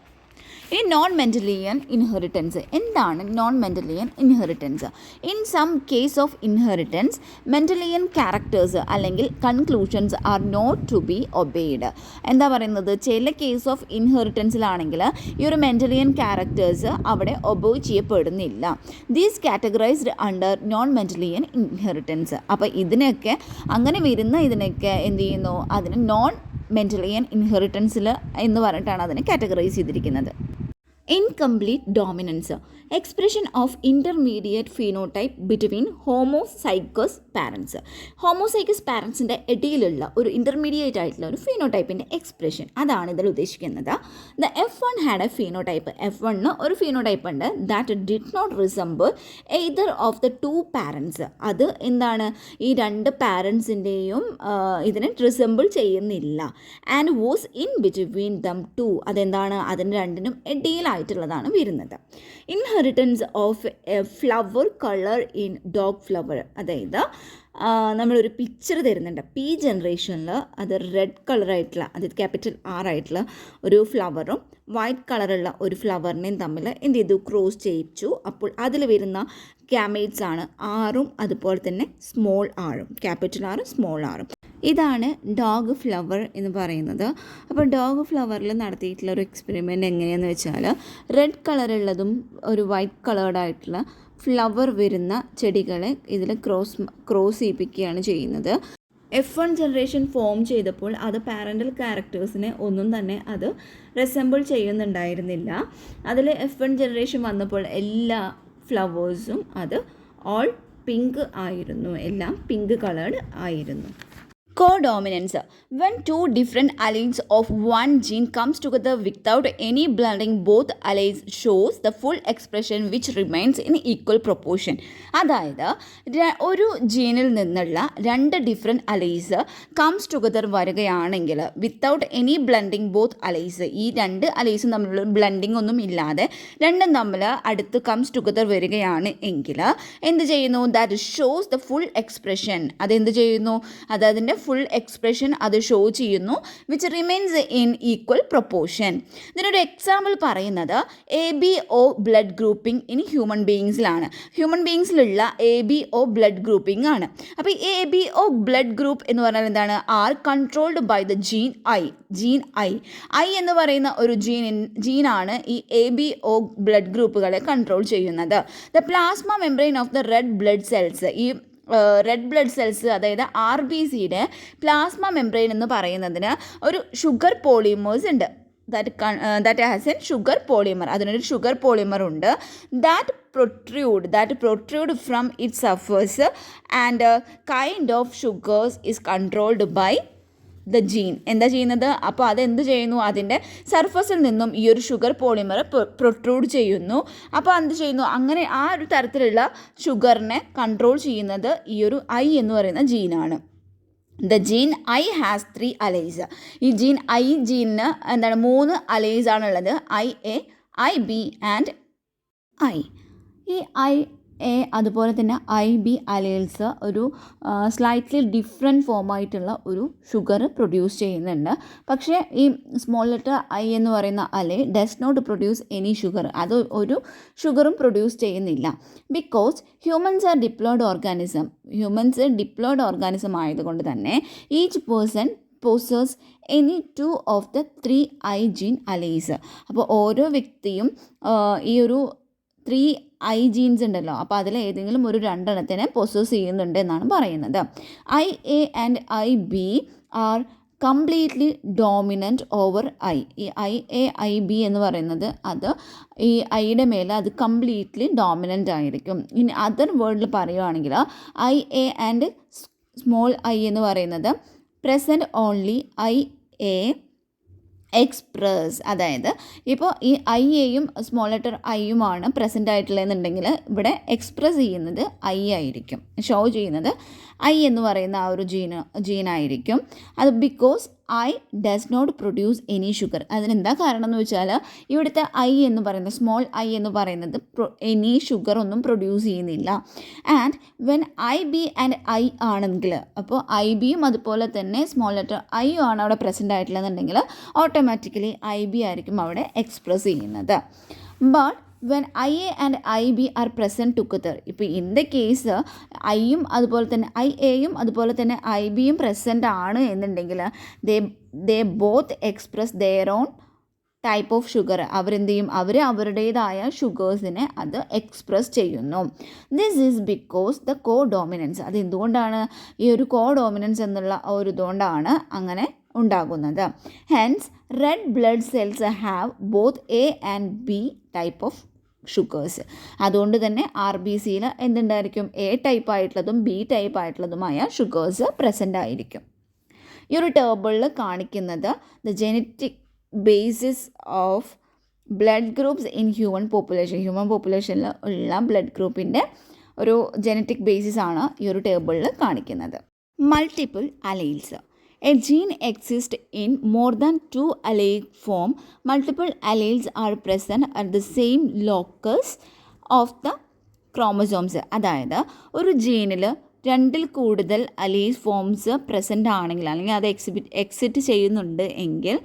ഈ നോൺ മെൻഡലിയൻ ഇൻഹെറിറ്റൻസ് എന്താണ് non Mendelian inheritance? In some case of inheritance Mendelian characters അല്ലെങ്കിൽ conclusions are not to be obeyed. എന്താ പറയുന്നത്, ചില കേസ് ഓഫ് ഇൻഹെറിറ്റൻസിലാണെങ്കിൽ ഈ ഒരു മെൻഡലിയൻ ക്യാരക്ടേഴ്സ് അവിടെ ഒബോയ് ചെയ്യപ്പെടുന്നില്ല. These categorised under non Mendelian inheritance. അപ്പോൾ ഇതിനൊക്കെ അങ്ങനെ വരുന്ന ഇതിനൊക്കെ എന്ത് ചെയ്യുന്നു, അതിന് നോൺ മെൻഡലിയൻ ഇൻഹെറിറ്റൻസിൽ എന്ന് പറഞ്ഞിട്ടാണ് അതിനെ കാറ്റഗറൈസ് ചെയ്തിരിക്കുന്നത്. Incomplete dominance, expression of intermediate phenotype between homozygous parents. Homozygous പാരൻസിൻ്റെ ഇടയിലുള്ള ഒരു ഇൻ്റർമീഡിയറ്റ് ആയിട്ടുള്ള ഒരു ഫീനോടൈപ്പിൻ്റെ എക്സ്പ്രഷൻ, അതാണ് ഇതിൽ ഉദ്ദേശിക്കുന്നത്. The F1 had A phenotype. F1 ഒരു ഫീനോടൈപ്പ് ഉണ്ട് that did not resemble either of the two parents. അത് എന്താണ്, ഈ രണ്ട് പാരൻസിൻ്റെയും ഇതിനെ റിസംബിൾ ചെയ്യുന്നില്ല. And was in between them two, അതെന്താണ്, അതിന് രണ്ടിനും ഇടയിലായിട്ടുള്ളതാണ് വരുന്നത്. Inheritance of a flower colour in dog flower, അതായത് നമ്മളൊരു പിക്ചർ തരുന്നുണ്ട്. പി ജനറേഷനിൽ അത് റെഡ് കളറായിട്ടുള്ള, അത് ക്യാപിറ്റൽ R ആയിട്ടുള്ള ഒരു ഫ്ലവറും വൈറ്റ് കളറുള്ള ഒരു ഫ്ലവറിനെയും തമ്മിൽ എന്ത് ചെയ്തു, ക്രോസ് ചെയ്യിച്ചു. അപ്പോൾ അതിൽ വരുന്ന ഗാമേറ്റ്സ് ആണ് ആറും അതുപോലെ തന്നെ സ്മോൾ ആറും, ക്യാപിറ്റൽ R സ്മോൾ ആറും. ഇതാണ് ഡോഗ് ഫ്ലവർ എന്ന് പറയുന്നത്. അപ്പോൾ ഡോഗ് ഫ്ലവറിൽ നടത്തിയിട്ടുള്ള ഒരു എക്സ്പെരിമെൻ്റ് എങ്ങനെയാണെന്ന് വെച്ചാൽ, റെഡ് കളറുള്ളതും ഒരു വൈറ്റ് കളേർഡായിട്ടുള്ള ഫ്ലവർ വരുന്ന ചെടികളെ ഇതിൽ ക്രോസ് ചെയ്യിപ്പിക്കുകയാണ് ചെയ്യുന്നത്. F1 ജനറേഷൻ ഫോം ചെയ്തപ്പോൾ അത് പാരൻ്റൽ ക്യാരക്ടേഴ്സിനെ ഒന്നും തന്നെ അത് റെസംബിൾ ചെയ്യുന്നുണ്ടായിരുന്നില്ല. അതിൽ F1 ജനറേഷൻ വന്നപ്പോൾ എല്ലാ ഫ്ലവേഴ്സും അത് ഓൾ പിങ്ക് ആയിരുന്നു, എല്ലാം പിങ്ക് കളേർഡ് ആയിരുന്നു. Co-dominance, when two different alleles of one gene comes together without any blending, both alleles shows the full expression which remains in equal proportion. അതായത് ഒരു ജീനിൽ നിന്നുള്ള രണ്ട് ഡിഫറെൻറ്റ് അലൈസ് കംസ് ടുഗദർ വരികയാണെങ്കിൽ without any blending both അലൈസ്, ഈ രണ്ട് അലൈസും തമ്മിലുള്ള blending ഒന്നും ഇല്ലാതെ രണ്ടും തമ്മിൽ അടുത്ത് കംസ് ടുഗദർ വരികയാണ് എങ്കിൽ എന്ത് ചെയ്യുന്നു, that shows the full expression. അതെന്ത് ചെയ്യുന്നു, അതിൻ്റെ ഫുൾ എക്സ്പ്രഷൻ അത് ഷോ ചെയ്യുന്നു, which remains in equal proportion. ഇതിനൊരു എക്സാമ്പിൾ പറയുന്നത് ABO blood grouping in human ബീയിങ്സിലാണ്. ഹ്യൂമൻ ബീയിങ്സിലുള്ള ABO ബ്ലഡ് ഗ്രൂപ്പിംഗ് ആണ്. അപ്പോൾ ഈ ABO ബ്ലഡ് ഗ്രൂപ്പ് എന്ന് പറഞ്ഞാൽ എന്താണ്, are controlled by the gene I എന്ന് പറയുന്ന ഒരു ജീനാണ് ഈ ABO ബ്ലഡ് ഗ്രൂപ്പുകളെ കൺട്രോൾ ചെയ്യുന്നത്. The plasma membrane of the red blood cells, ഈ റെഡ് ബ്ലഡ് സെൽസ് അതായത് RBCയുടെ പ്ലാസ്മ മെംബ്രെയിൻ എന്ന് പറയുന്നതിന് ഒരു ഷുഗർ പോളിമേഴ്സ് ഉണ്ട്. That has N sugar polymer, അതിനൊരു ഷുഗർ പോളിമർ ഉണ്ട്. That protrude from its surface and kind of sugars is controlled by the gene. എന്താ ചെയ്യുന്നത്, അപ്പോൾ അതെന്ത് ചെയ്യുന്നു, അതിൻ്റെ സർഫസിൽ നിന്നും ഈ ഒരു ഷുഗർ പോളിമർ പ്രൊട്രൂഡ് ചെയ്യുന്നു. അപ്പോൾ എന്ത് ചെയ്യുന്നു, അങ്ങനെ ആ ഒരു തരത്തിലുള്ള ഷുഗറിനെ കൺട്രോൾ ചെയ്യുന്നത് ഈ ഒരു I എന്ന് പറയുന്ന ജീനാണ്. The gene I has 3 alleles. ഈ ജീനിന് എന്താണ് 3 അലൈസ് ആണുള്ളത്, IA, IB ആൻഡ് I. ഈ IA അതുപോലെ തന്നെ IB അലൈൽസ് ഒരു സ്ലൈറ്റ്ലി ഡിഫറെൻറ്റ് ഫോമായിട്ടുള്ള ഒരു ഷുഗർ പ്രൊഡ്യൂസ് ചെയ്യുന്നുണ്ട്. പക്ഷേ ഈ സ്മോൾ ലെറ്റർ I എന്ന് പറയുന്ന allele does not produce any sugar, അത് ഒരു ഷുഗറും പ്രൊഡ്യൂസ് ചെയ്യുന്നില്ല. Because humans are diploid organism ആയതുകൊണ്ട് തന്നെ each person possess any 2 of the 3 I gene alleles. അപ്പോൾ ഓരോ വ്യക്തിയും ഈ ഒരു 3 I ജീൻസ് ഉണ്ടല്ലോ, അപ്പോൾ അതിൽ ഏതെങ്കിലും ഒരു 2 എണ്ണത്തിനെ പൊസസ് ചെയ്യുന്നുണ്ട് എന്നാണ് പറയുന്നത്. IA and IB are completely dominant over I. ഈ IA IB എന്ന് പറയുന്നത് അത് ഈ ഐയുടെ മേലെ അത് കംപ്ലീറ്റ്ലി ഡോമിനൻ്റ് ആയിരിക്കും. ഇനി അതർ വേർഡിൽ പറയുകയാണെങ്കിൽ IA ആൻഡ് സ്മോൾ I എന്ന് പറയുന്നത് പ്രസൻറ്റ് ഓൺലി IA എക്സ്പ്രസ്, അതായത് ഇപ്പോൾ ഈ IAയും സ്മോൾ ലെറ്റർ Iയുമാണ് പ്രസൻ്റ് ആയിട്ടുള്ളതെന്നുണ്ടെങ്കിൽ ഇവിടെ എക്സ്പ്രസ് ചെയ്യുന്നത് I ആയിരിക്കും, ഷോ ചെയ്യുന്നത് I എന്ന് പറയുന്ന ആ ഒരു ജീനായിരിക്കും. അത് because I does not produce any sugar. അതിനെന്താ കാരണം എന്ന് വെച്ചാൽ ഇവിടുത്തെ ഐ എന്ന് പറയുന്നത്, സ്മോൾ ഐ എന്ന് പറയുന്നത് എനി ഷുഗർ ഒന്നും പ്രൊഡ്യൂസ് ചെയ്യുന്നില്ല. And when I B and I ആണെങ്കിൽ, അപ്പോൾ ഐ ബിയും അതുപോലെ തന്നെ സ്മോൾ ലെറ്റർ ഐയും ആണ് അവിടെ പ്രസൻ്റ് ആയിട്ടുള്ളതെന്നുണ്ടെങ്കിൽ ഓട്ടോമാറ്റിക്കലി ഐ ബി ആയിരിക്കും അവിടെ എക്സ്പ്രസ് ചെയ്യുന്നത്. But when I A and I B are present together, ഇപ്പോൾ ഇൻ ദ കേസ് ഐയും അതുപോലെ തന്നെ ഐ എയും അതുപോലെ തന്നെ ഐ ബിയും പ്രസൻ്റ് ആണ് എന്നുണ്ടെങ്കിൽ ദേ both express their own type of sugar. അവരെന്ത് ചെയ്യും, അവരുടേതായ ഷുഗേഴ്സിനെ അത് എക്സ്പ്രസ് ചെയ്യുന്നു. This is because the co dominance. അത് എന്തുകൊണ്ടാണ്, ഈ ഒരു കോ ഡോമിനൻസ് എന്നുള്ള ഒരു ഇതുകൊണ്ടാണ് അങ്ങനെ ഉണ്ടാകുന്നത്. Hence red blood cells have both A and B type of sugars. അതുകൊണ്ട് തന്നെ ആർ ബി സിയിൽ എന്തുണ്ടായിരിക്കും, എ ടൈപ്പ് ആയിട്ടുള്ളതും ബി ടൈപ്പ് ആയിട്ടുള്ളതുമായ ഷുഗേഴ്സ് പ്രസൻ്റ് ആയിരിക്കും. ഈ ഒരു ടേബിളിൽ കാണിക്കുന്നത് the genetic basis of blood groups in human പോപ്പുലേഷനിൽ ഉള്ള ബ്ലഡ് ഗ്രൂപ്പിൻ്റെ ഒരു ജെനറ്റിക് ബേസിസ് ആണ് ഈ ഒരു ടേബിളിൽ കാണിക്കുന്നത്. Multiple അലൈൽസ്. A gene exists in more than 2 allele form. Multiple alleles are present at the same locus of the chromosomes. അതായത് ഒരു ജീനിൽ രണ്ടിൽ കൂടുതൽ അലീസ് ഫോംസ് പ്രസൻ്റ് ആണെങ്കിൽ, അല്ലെങ്കിൽ അത് എക്സിറ്റ് ചെയ്യുന്നുണ്ട് എങ്കിൽ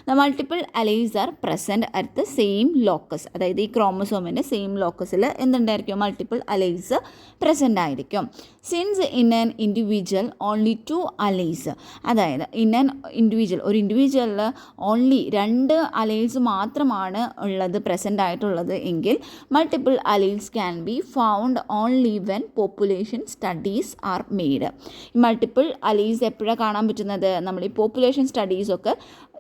the multiple alleles are present at the same locus. അതായത് ഈ ക്രോമസോമിൻ്റെ സെയിം ലോക്കസിൽ എന്തുണ്ടായിരിക്കും, മൾട്ടിപ്പിൾ അലീസ് പ്രസൻ്റ് ആയിരിക്കും. Since in an individual only 2 alleles, അതായത് ഇൻ ആൻ ഇൻഡിവിജ്വൽ, ഒരു ഇൻഡിവിജ്വലിൽ ഓൺലി 2 അലീസ് മാത്രമാണ് ഉള്ളത്, പ്രസൻ്റ് ആയിട്ടുള്ളത് എങ്കിൽ multiple alleles can be found only when population studies are made. ഈ മൾട്ടിപ്പിൾ അലീസ് എപ്പോഴാണ് കാണാൻ പറ്റുന്നത്, നമ്മൾ ഈ പോപ്പുലേഷൻ സ്റ്റഡീസൊക്കെ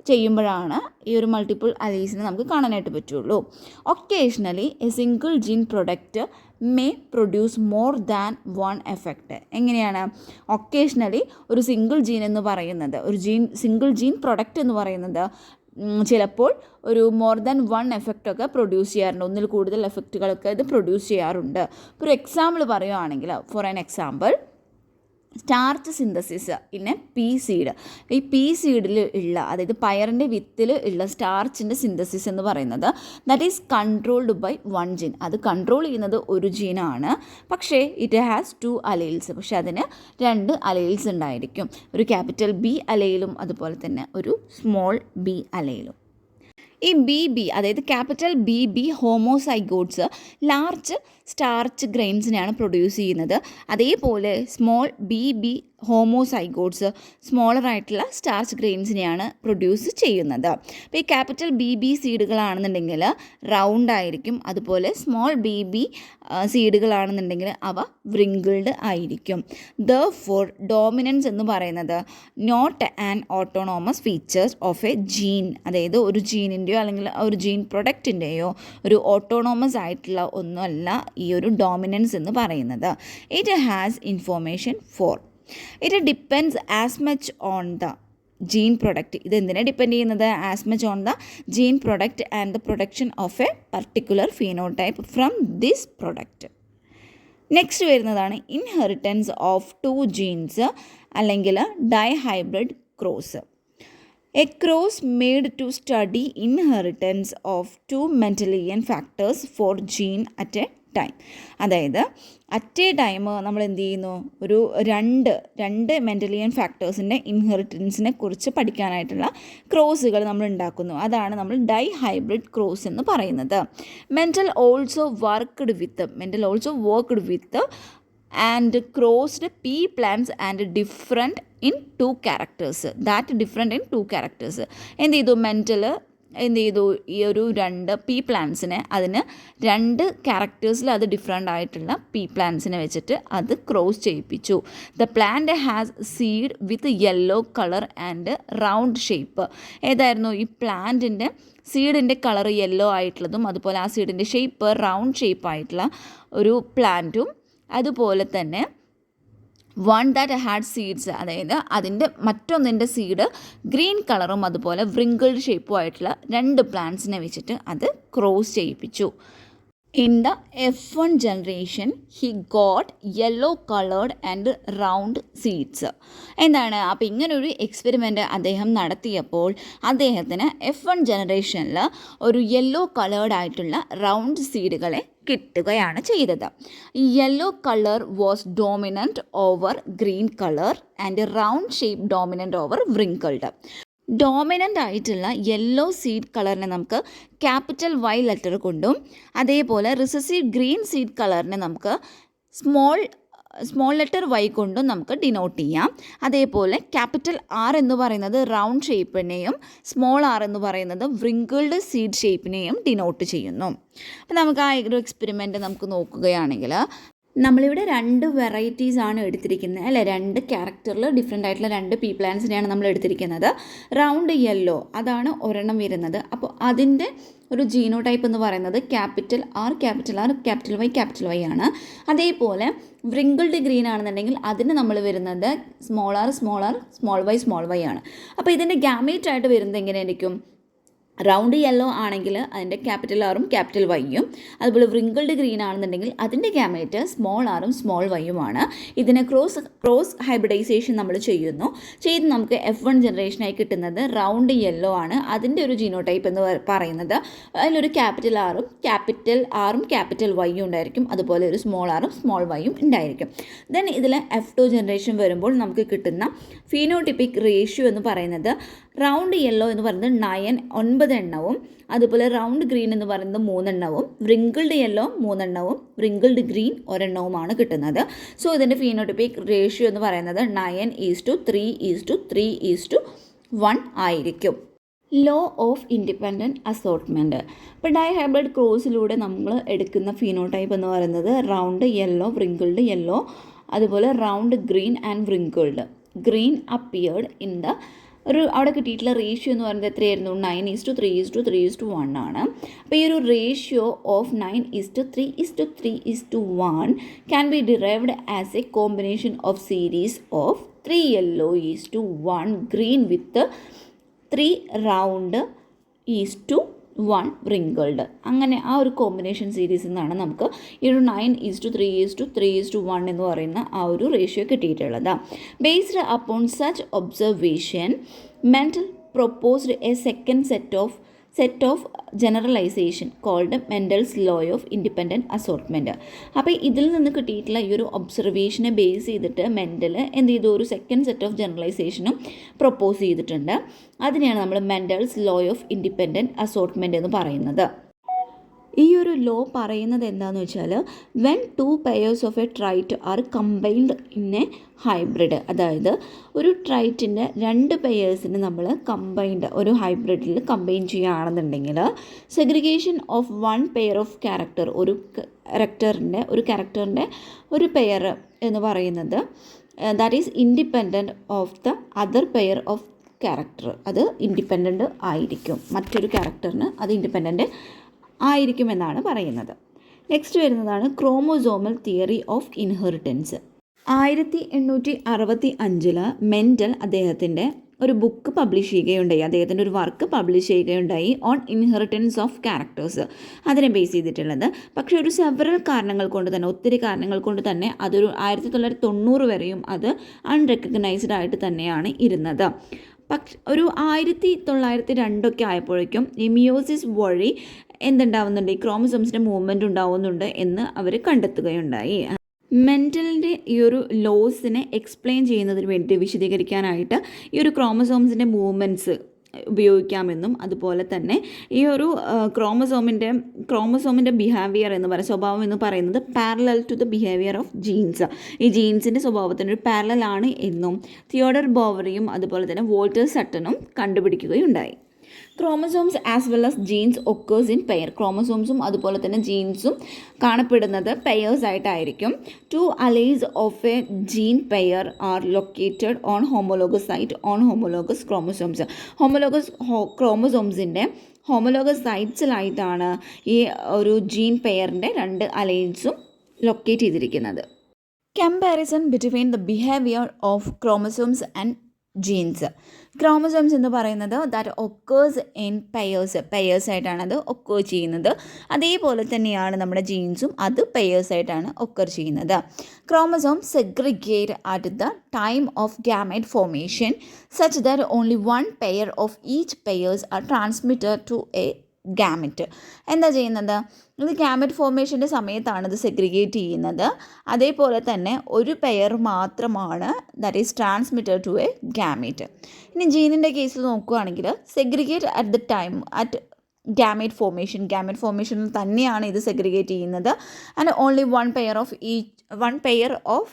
ചെയ്യുമ്പോഴാണ് ഈ ഒരു മൾട്ടിപ്പിൾ അലീസിനെ നമുക്ക് കാണാനായിട്ട് പറ്റുള്ളൂ. Occasionally a single gene product may produce more than one effect. എങ്ങനെയാണ്, ഒക്കേഷണലി ഒരു സിംഗിൾ ജീൻ എന്ന് പറയുന്നത്, സിംഗിൾ ജീൻ പ്രൊഡക്റ്റ് എന്ന് പറയുന്നത് ചിലപ്പോൾ ഒരു മോർ ദാൻ വൺ എഫക്റ്റൊക്കെ പ്രൊഡ്യൂസ് ചെയ്യാറുണ്ട്, ഒന്നിൽ കൂടുതൽ എഫക്റ്റുകളൊക്കെ ഇത് പ്രൊഡ്യൂസ് ചെയ്യാറുണ്ട്. ഇപ്പോൾ ഒരു എക്സാമ്പിൾ പറയുകയാണെങ്കിൽ, for an example starch synthesis in a pea seed. ഈ പീ സീഡിൽ ഉള്ള, അതായത് പയറിൻ്റെ വിത്തിൽ ഉള്ള സ്റ്റാർച്ചിൻ്റെ സിന്തസിസ് എന്ന് പറയുന്നത് that is controlled by one gene. അത് കൺട്രോൾ ചെയ്യുന്നത് ഒരു ജീനാണ്, പക്ഷേ ഇറ്റ് ഹാസ് 2 അലൈൽസ്. പക്ഷേ അതിന് 2 അലൈൽസ് ഉണ്ടായിരിക്കും, ഒരു ക്യാപിറ്റൽ ബി അലൈലും അതുപോലെ തന്നെ ഒരു സ്മോൾ ബി അലൈലും. ഈ ബി അതായത് capital B homozygotes large starch ഗ്രെയിൻസിനെയാണ് പ്രൊഡ്യൂസ് ചെയ്യുന്നത്. അതേപോലെ സ്മോൾ ബി ഹോമോസൈഗോട്സ് സ്മോളർ ആയിട്ടുള്ള സ്റ്റാർച്ച് ഗ്രെയിൻസിനെയാണ് പ്രൊഡ്യൂസ് ചെയ്യുന്നത്. അപ്പോൾ ഈ ക്യാപിറ്റൽ ബി സീഡുകളാണെന്നുണ്ടെങ്കിൽ റൗണ്ട് ആയിരിക്കും, അതുപോലെ സ്മോൾ ബി സീഡുകളാണെന്നുണ്ടെങ്കിൽ അവ വ്രിങ്കിൾഡ് ആയിരിക്കും. ദെർഫോർ ഡോമിനൻസ് എന്ന് പറയുന്നത് not an autonomous features of a gene, അതായത് ഒരു ജീനിൻ്റെയോ അല്ലെങ്കിൽ ഒരു ജീൻ പ്രൊഡക്റ്റിൻ്റെയോ ഒരു ഓട്ടോണോമസ് ആയിട്ടുള്ള ഒന്നുമല്ല ഈ ഒരു ഡോമിനൻസ് എന്ന് പറയുന്നത്. It has information for, it depends as much on the gene product. ഇത് എന്തിനെ ഡിപ്പെൻഡ് ചെയ്യുന്നത്, as much on the gene product and the production of a particular phenotype from this product. Next വരുന്നതാണ് inheritance of 2 genes അല്ലെങ്കിൽ dihybrid cross. A cross made to study inheritance of 2 Mendelian factors for gene at a time. അതായത് at A time നമ്മൾ എന്ത് ചെയ്യുന്നു, ഒരു രണ്ട് മെൻ്റലിയൻ ഫാക്ടേഴ്സിൻ്റെ ഇൻഹെറിറ്റൻസിനെ കുറിച്ച് പഠിക്കാനായിട്ടുള്ള ക്രോസുകൾ നമ്മൾ ഉണ്ടാക്കുന്നു. അതാണ് നമ്മൾ ഡൈഹൈബ്രിഡ് ക്രോസ് എന്ന് പറയുന്നത്. Mental also worked with and crossed pea plants and different in 2 characters. എന്ത് ചെയ്തു, മെൻ്റൽ എന്ത് ചെയ്തു, ഈ ഒരു 2 പീ പ്ലാന്റ്സിനെ അതിന് 2 ക്യാരക്ടേഴ്സിൽ അത് ഡിഫറെൻ്റ് ആയിട്ടുള്ള പീ പ്ലാന്റ്സിനെ വെച്ചിട്ട് അത് ക്രോസ് ചെയ്യിപ്പിച്ചു. The plant has seed with yellow colour and round shape. ഏതായിരുന്നു ഈ പ്ലാന്റിൻ്റെ സീഡിൻ്റെ കളർ യെല്ലോ ആയിട്ടുള്ളതും അതുപോലെ ആ സീഡിൻ്റെ ഷേപ്പ് റൗണ്ട് ഷേപ്പ് ആയിട്ടുള്ള ഒരു പ്ലാന്റും, അതുപോലെ തന്നെ വൺ ദാറ്റ് ഹാഡ് സീഡ്സ്, അതായത് അതിൻ്റെ മറ്റൊന്നിൻ്റെ സീഡ് ഗ്രീൻ കളറും അതുപോലെ വ്രിങ്കിൾഡ് ഷേപ്പും ആയിട്ടുള്ള 2 പ്ലാന്റ്സിനെ വെച്ചിട്ട് അത് cross ചെയ്യിപ്പിച്ചു. In the F1 generation, he got yellow colored and round seeds. എന്താണ് അപ്പോൾ ഇങ്ങനൊരു എക്സ്പെരിമെൻ്റ് അദ്ദേഹം നടത്തിയപ്പോൾ അദ്ദേഹത്തിന് F1 ജനറേഷനിൽ ഒരു യെല്ലോ കളേർഡ് ആയിട്ടുള്ള റൗണ്ട് സീഡുകളെ കിട്ടുകയാണ് ചെയ്തത്. Yellow colour was dominant over green colour and round shape dominant over wrinkled. Dominant ആയിട്ടുള്ള യെല്ലോ സീഡ് കളറിനെ നമുക്ക് ക്യാപിറ്റൽ വൈ ലെറ്റർ കൊണ്ടും അതേപോലെ റിസസീവ് ഗ്രീൻ സീഡ് കളറിനെ നമുക്ക് സ്മോൾ ലെറ്റർ വൈ കൊണ്ടും നമുക്ക് ഡിനോട്ട് ചെയ്യാം. അതേപോലെ ക്യാപിറ്റൽ ആർ എന്ന് പറയുന്നത് റൗണ്ട് ഷേപ്പിനെയും സ്മോൾ ആർ എന്ന് പറയുന്നത് വ്രിങ്കിൾഡ് സീഡ് ഷേപ്പിനെയും ഡിനോട്ട് ചെയ്യുന്നു. അപ്പോൾ നമുക്ക് ആ ഒരു എക്സ്പെരിമെൻറ്റ് നമുക്ക് നോക്കുകയാണെങ്കിൽ നമ്മളിവിടെ 2 വെറൈറ്റീസ് ആണ് എടുത്തിരിക്കുന്നത് അല്ലേ. 2 ക്യാരക്ടറിൽ ഡിഫറെൻ്റ് ആയിട്ടുള്ള 2 പീ പ്ലാന്റ്സിനെയാണ് നമ്മൾ എടുത്തിരിക്കുന്നത്. റൗണ്ട് യെല്ലോ അതാണ് ഒരെണ്ണം വരുന്നത്. അപ്പോൾ അതിൻ്റെ ഒരു ജീനോ ടൈപ്പ് എന്ന് പറയുന്നത് ക്യാപിറ്റൽ ആർ ക്യാപിറ്റൽ വൈ ആണ്. അതേപോലെ വ്രിങ്കിൾഡ് ഗ്രീൻ ആണെന്നുണ്ടെങ്കിൽ അതിന് നമ്മൾ വരുന്നത് സ്മോൾ വൈ ആണ്. അപ്പോൾ ഇതിൻ്റെ ഗാമേറ്റ് ആയിട്ട് വരുന്നത് എങ്ങനെയായിരിക്കും? റൗണ്ട് യെല്ലോ ആണെങ്കിൽ അതിൻ്റെ ക്യാപിറ്റൽ ആറും ക്യാപിറ്റൽ വൈയും, അതുപോലെ വ്രിങ്കിൾഡ് ഗ്രീൻ ആണെന്നുണ്ടെങ്കിൽ അതിൻ്റെ ഗാമേറ്റ് സ്മോൾ ആറും സ്മോൾ വൈയുമാണ്. ഇതിനെ ക്രോസ് ഹൈബ്രിഡൈസേഷൻ നമ്മൾ ചെയ്ത് നമുക്ക് F1 ജനറേഷനായി കിട്ടുന്നത് റൗണ്ട് യെല്ലോ ആണ്. അതിൻ്റെ ഒരു ജീനോടൈപ്പ് എന്ന് പറയുന്നത് അതിലൊരു ക്യാപിറ്റൽ ആറും ക്യാപിറ്റൽ വൈയും ഉണ്ടായിരിക്കും, അതുപോലെ ഒരു സ്മോൾ ആറും സ്മോൾ വൈയും ഉണ്ടായിരിക്കും. ദെൻ ഇതിൽ F2 ജനറേഷൻ വരുമ്പോൾ നമുക്ക് കിട്ടുന്ന ഫീനോട്ടിപ്പിക് റേഷ്യോ എന്ന് പറയുന്നത് റൗണ്ട് യെല്ലോ എന്ന് പറയുന്നത് 9 എണ്ണവും, അതുപോലെ റൗണ്ട് ഗ്രീൻ എന്ന് പറയുന്നത് 3 എണ്ണവും, വ്രിങ്കിൾഡ് യെല്ലോ 3 എണ്ണവും, വ്രിങ്കിൾഡ് ഗ്രീൻ 1 എണ്ണവുമാണ് കിട്ടുന്നത്. സോ ഇതിൻ്റെ ഫീനോട്ടിപ്പിക് റേഷ്യോ എന്ന് പറയുന്നത് 9:3:3:1 ആയിരിക്കും. Law of independent assortment. ഇപ്പോൾ ഡൈഹൈബ്രിഡ് ക്രോസിലൂടെ നമ്മൾ എടുക്കുന്ന ഫീനോടൈപ്പ് എന്ന് പറയുന്നത് റൗണ്ട് യെല്ലോ, വ്രിങ്കിൾഡ് യെല്ലോ, അതുപോലെ round green and wrinkled green appeared in the അവിടെ കിട്ടിയിട്ടുള്ള റേഷ്യോ എന്ന് പറയുന്നത് എത്രയായിരുന്നു? 9:3:3:1 ആണ്. അപ്പോൾ ഈ ഒരു ratio of 9:3:3:1 can be derived as A combination of series of 3 yellow 1 green with 3 round 1 wrinkled. അങ്ങനെ ആ ഒരു കോമ്പിനേഷൻ സീരീസിൽ നിന്നാണ് നമുക്ക് ഈ ഒരു 9:3:3:1 എന്ന് പറയുന്ന ആ ഒരു റേഷ്യോ കിട്ടിയിട്ടുള്ളത്. Based upon such observation Mendel proposed a second set of generalization called Mendel's law of independent assortment. അപ്പോൾ ഇതിൽ നിന്ന് കിട്ടിയിട്ടുള്ള ഈ ഒരു ഒബ്സർവേഷനെ ബേസ് ചെയ്തിട്ട് മെൻഡൽ എന്ത് ചെയ്തു? ഒരു സെക്കൻഡ് സെറ്റ് ഓഫ് ജനറലൈസേഷനും പ്രൊപ്പോസ് ചെയ്തിട്ടുണ്ട്. അതിനെയാണ് നമ്മൾ Mendel's law of independent assortment എന്ന് പറയുന്നത്. ഈ ഒരു ലോ പറയുന്നത് എന്താണെന്ന് വെച്ചാൽ when 2 pairs of A trait R combined in A hybrid, അതായത് ഒരു ട്രൈറ്റിൻ്റെ 2 പെയേഴ്സിന് നമ്മൾ ഒരു ഹൈബ്രിഡിൽ കമ്പൈൻ ചെയ്യുകയാണെന്നുണ്ടെങ്കിൽ segregation of 1 pair of character, ഒരു ക്യാരക്ടറിൻ്റെ ഒരു പെയർ എന്ന് പറയുന്നത് that is independent of the other pair of character. അത് ഇൻഡിപെൻഡൻറ്റ് ആയിരിക്കും, മറ്റൊരു ക്യാരക്ടറിന് അത് ഇൻഡിപെൻഡൻറ്റ് ആയിരിക്കുമെന്നാണ് പറയുന്നത്. നെക്സ്റ്റ് വരുന്നതാണ് chromosomal theory of inheritance. 1865 Mendel അദ്ദേഹത്തിൻ്റെ ഒരു ബുക്ക് പബ്ലിഷ് ചെയ്യുകയുണ്ടായി, അദ്ദേഹത്തിൻ്റെ ഒരു വർക്ക് പബ്ലിഷ് ചെയ്യുകയുണ്ടായി ഓൺ ഇൻഹെറിറ്റൻസ് ഓഫ് ക്യാരക്ടേഴ്സ്, അതിനെ ബേസ് ചെയ്തിട്ടുള്ളത്. പക്ഷേ ഒരു ഒത്തിരി കാരണങ്ങൾ കൊണ്ട് തന്നെ അതൊരു 1990 വരെയും അത് അൺറെക്കഗ്നൈസ്ഡ് ആയിട്ട് തന്നെയാണ് ഇരുന്നത്. പക്ഷെ ഒരു 1902 ആയപ്പോഴേക്കും ഈ മിയോസിസ് വഴി എന്തുണ്ടാവുന്നുണ്ട്? ഈ ക്രോമസോംസിൻ്റെ മൂവ്മെൻറ്റ് ഉണ്ടാവുന്നുണ്ട് എന്ന് അവർ കണ്ടെത്തുകയുണ്ടായി. മെൻഡലിൻ്റെ ഈ ഒരു ലോസിനെ എക്സ്പ്ലെയിൻ ചെയ്യുന്നതിന് വേണ്ടി വിശദീകരിക്കാനായിട്ട് ഈ ഒരു ക്രോമസോംസിൻ്റെ മൂവ്മെൻറ്റ്സ് ഉപയോഗിക്കാമെന്നും, അതുപോലെ തന്നെ ഈ ഒരു ക്രോമസോമിൻ്റെ ബിഹേവിയർ എന്ന് പറയുന്ന സ്വഭാവം എന്ന് പറയുന്നത് parallel to the behaviour of genes, ഈ ജീൻസിൻ്റെ സ്വഭാവത്തിന് ഒരു പാരലൽ ആണ് എന്നും തിയോഡർ ബോവറിയും അതുപോലെ തന്നെ വോൾട്ടർ സട്ടനും കണ്ടുപിടിക്കുകയുണ്ടായി. Chromosomes as well as genes occurs in pair. ക്രോമസോംസും അതുപോലെ തന്നെ ജീൻസും കാണപ്പെടുന്നത് പെയേഴ്സ് ആയിട്ടായിരിക്കും. 2 alleles of a gene pair are located on homologous site on homologous chromosomes. ക്രോമസോംസിൻ്റെ ഹോമോലോഗസ് സൈറ്റ്സിലായിട്ടാണ് ഈ ഒരു ജീൻ പെയറിൻ്റെ 2 അലൈൻസും ലൊക്കേറ്റ് ചെയ്തിരിക്കുന്നത്. Comparison between the behaviour of chromosomes and genes. Chromosomes എന്ന് പറയുന്നത് ദാറ്റ് ഒക്കേഴ്സ് ഇൻ പെയേഴ്സ് ആയിട്ടാണ് അത് ഒക്കേർ ചെയ്യുന്നത്. അതേപോലെ തന്നെയാണ് നമ്മുടെ ജീൻസും അത് പെയേഴ്സ് ആയിട്ടാണ് ഒക്കർ ചെയ്യുന്നത്. Chromosome segregate at the time of gamete formation such that only one pair of each pairs are transmitted to a gamete. എന്താ ചെയ്യുന്നത്? ഇത് ഗാമറ്റ് ഫോർമേഷൻ്റെ സമയത്താണ് ഇത് സെഗ്രിഗേറ്റ് ചെയ്യുന്നത്. അതേപോലെ തന്നെ ഒരു പെയർ മാത്രമാണ് that is transmitted to a gamete. ഇനി ജീനിൻ്റെ കേസിൽ നോക്കുകയാണെങ്കിൽ segregate at the time at gamete ഫോർമേഷനിൽ തന്നെയാണ് ഇത് സെഗ്രിഗേറ്റ് ചെയ്യുന്നത്. And only one pair of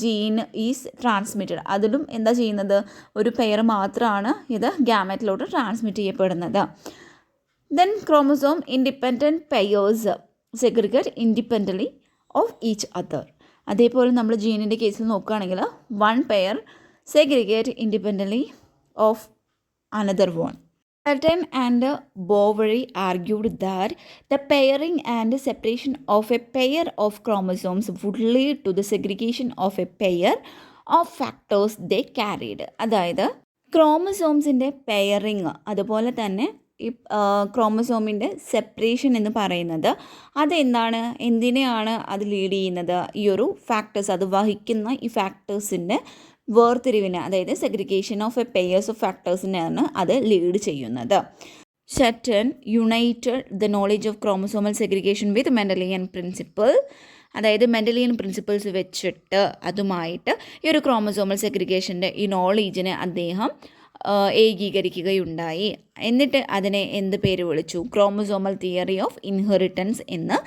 gene is transmitted. അതിലും എന്താ ചെയ്യുന്നത്? ഒരു പെയർ മാത്രമാണ് ഇത് ഗാമറ്റിലോട്ട് ട്രാൻസ്മിറ്റ് ചെയ്യപ്പെടുന്നത്. Then chromosome independent pairs segregate independently of each other. അതേപോലെ നമ്മൾ ജീനിൻ്റെ കേസിൽ നോക്കുകയാണെങ്കിൽ one pair segregate independently of another one. Burton and Bovary argued that the pairing and separation of a pair of chromosomes would lead to the segregation of a pair of factors they carried. അതായത് ക്രോമസോംസിൻ്റെ pairing അതുപോലെ തന്നെ ഈ ക്രോമസോമിൻ്റെ separation എന്ന് പറയുന്നത് അതെന്താണ്, എന്തിനെയാണ് അത് lead ചെയ്യുന്നത്? ഈ ഒരു ഫാക്ടേഴ്സ്, അത് വഹിക്കുന്ന ഈ ഫാക്ടേഴ്സിൻ്റെ വേർതിരിവിന്, അതായത് segregation of a pairs of ഫാക്ടേഴ്സിനെയാണ് അത് ലീഡ് ചെയ്യുന്നത്. Sutton united the knowledge of chromosomal segregation with Mendelian principle. അതായത് മെൻഡലിയൻ പ്രിൻസിപ്പിൾസ് വെച്ചിട്ട് അതുമായിട്ട് ഈ ഒരു ക്രോമസോമൽ സെഗ്രിഗേഷൻ്റെ ഈ നോളേജിനെ അദ്ദേഹം ഏകീകരിക്കുകയുണ്ടായി. എന്നിട്ട് അതിനെ എന്ത് പേര് വിളിച്ചു? ക്രോമസോമൽ തിയറി ഓഫ് ഇൻഹെറിറ്റൻസ് എന്ന്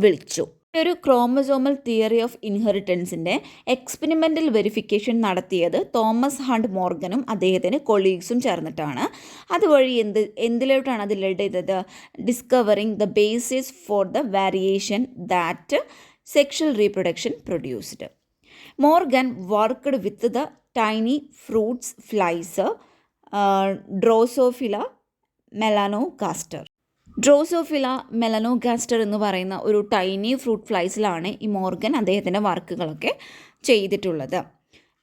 വിളിച്ചു. ഒരു ക്രോമസോമൽ തിയറി ഓഫ് ഇൻഹെറിറ്റൻസിൻ്റെ എക്സ്പെരിമെൻ്റൽ വെരിഫിക്കേഷൻ നടത്തിയത് തോമസ് ഹണ്ട് മോർഗനും അദ്ദേഹത്തിന് കൊളീഗ്സും ചേർന്നിട്ടാണ്. അതുവഴി എന്തിലോട്ടാണ് അത് ലീഡ് ചെയ്തത്? Discovering the basis for the variation that sexual reproduction produced. Morgan worked with the tiny fruits flies Drosophila melanogaster എന്ന് പറയുന്ന ഒരു ടൈനി ഫ്രൂട്ട് ഫ്ലൈസിലാണ് ഈ മോർഗൻ അദ്ദേഹത്തിൻ്റെ വർക്കുകളൊക്കെ ചെയ്തിട്ടുള്ളത്.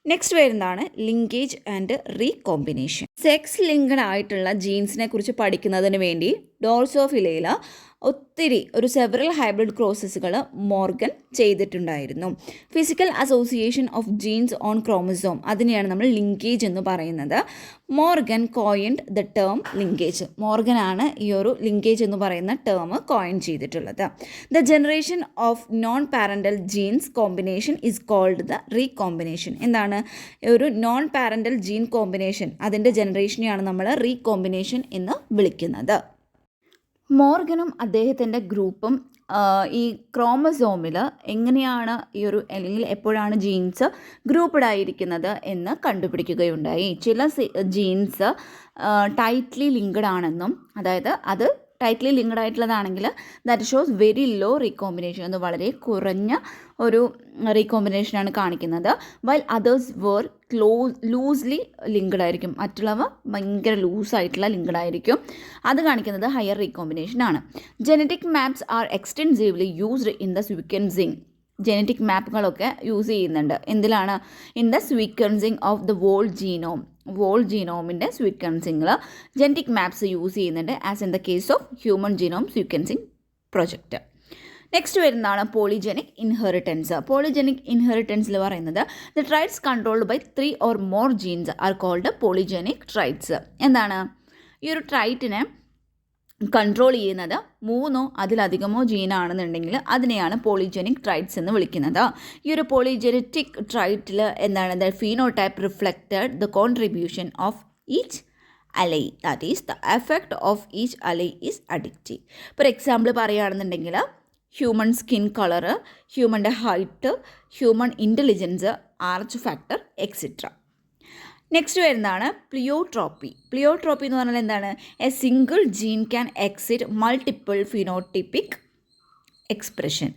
നെക്സ്റ്റ് വരുന്നതാണ് linkage and recombination. Sex linked ആയിട്ടുള്ള ജീൻസിനെ കുറിച്ച് പഠിക്കുന്നതിന് വേണ്ടി ഡോർസോഫിലയിൽ ഒരു സെവറൽ ഹൈബ്രിഡ് ക്രോസസുകൾ മോർഗൻ ചെയ്തിട്ടുണ്ടായിരുന്നു. Physical association of genes on chromosome, അതിനെയാണ് നമ്മൾ ലിങ്കേജ് എന്ന് പറയുന്നത്. Morgan coined the term linkage. മോർഗനാണ് ഈ ഒരു ലിങ്കേജ് എന്ന് പറയുന്ന ടേം കോയിൻ ചെയ്തിട്ടുള്ളത്. The generation of non parental genes combination is called the recombination. എന്താണ് ഒരു നോൺ പാരൻ്റൽ ജീൻ കോമ്പിനേഷൻ? അതിൻ്റെ ജനറേഷനെയാണ് നമ്മൾ റീകോമ്പിനേഷൻ എന്ന് വിളിക്കുന്നത്. മോർഗനും അദ്ദേഹത്തിൻ്റെ ഗ്രൂപ്പും ഈ ക്രോമസോമിൽ എങ്ങനെയാണ് ഈ ഒരു, അല്ലെങ്കിൽ എപ്പോഴാണ് ജീൻസ് ഗ്രൂപ്പ്ഡ് ആയിരിക്കുന്നത് എന്ന് കണ്ടുപിടിക്കുകയുണ്ടായി. ചില ജീൻസ് ടൈറ്റ്ലി ലിങ്ക്ഡ് ആണെന്നും, അതായത് അത് ടൈറ്റ്ലി ലിങ്ക്ഡ് ആയിട്ടുള്ളതാണെങ്കിൽ that shows very low recombination, അത് വളരെ കുറഞ്ഞ ഒരു റീകോമ്പിനേഷനാണ് കാണിക്കുന്നത്. While others were loosely linked ആയിരിക്കും, മറ്റുള്ളവ ഭയങ്കര ലൂസായിട്ടുള്ള ലിങ്ക്ഡ് ആയിരിക്കും, അത് കാണിക്കുന്നത് ഹയർ റീകോമ്പിനേഷൻ ആണ്. Genetic maps are extensively used in the sequencing. Genetic മാപ്പുകളൊക്കെ യൂസ് ചെയ്യുന്നുണ്ട്. എന്തിലാണ്? In the sequencing of the whole ജീനോമിൻ്റെ സീക്വൻസിങ്ങിൽ ജനറ്റിക് മാപ്സ് യൂസ് ചെയ്യുന്നുണ്ട്, as in the case of human genome sequencing project. Next വരുന്നതാണ് polygenic inheritance. Polygenic ഇൻഹെറിറ്റൻസിൽ പറയുന്നത് the traits controlled by 3 or more genes are called polygenic traits. എന്താണ് ഈ ഒരു ട്രൈറ്റിനെ control ചെയ്യുന്നത് 3 അതിലധികമോ ജീനാണെന്നുണ്ടെങ്കിൽ അതിനെയാണ് പോളിജനിക് ട്രൈറ്റ്സ് എന്ന് വിളിക്കുന്നത്. ഈ ഒരു പോളിജനറ്റിക് ട്രൈറ്റിൽ എന്താണ്? The phenotype reflected the contribution of each allele, that is the effect of each allele is അഡിക്റ്റീവ്. ഫോർ എക്സാമ്പിൾ പറയുകയാണെന്നുണ്ടെങ്കിൽ ഹ്യൂമൺ സ്കിൻ കളറ്, ഹ്യൂമൻ്റെ height, human intelligence, Rh factor etcetera. Next വരുന്നതാണ് പ്ലിയോട്രോപ്പി. പ്ലിയോട്രോപ്പി എന്ന് പറഞ്ഞാൽ എന്താണ്? A single gene can exit multiple phenotypic expression.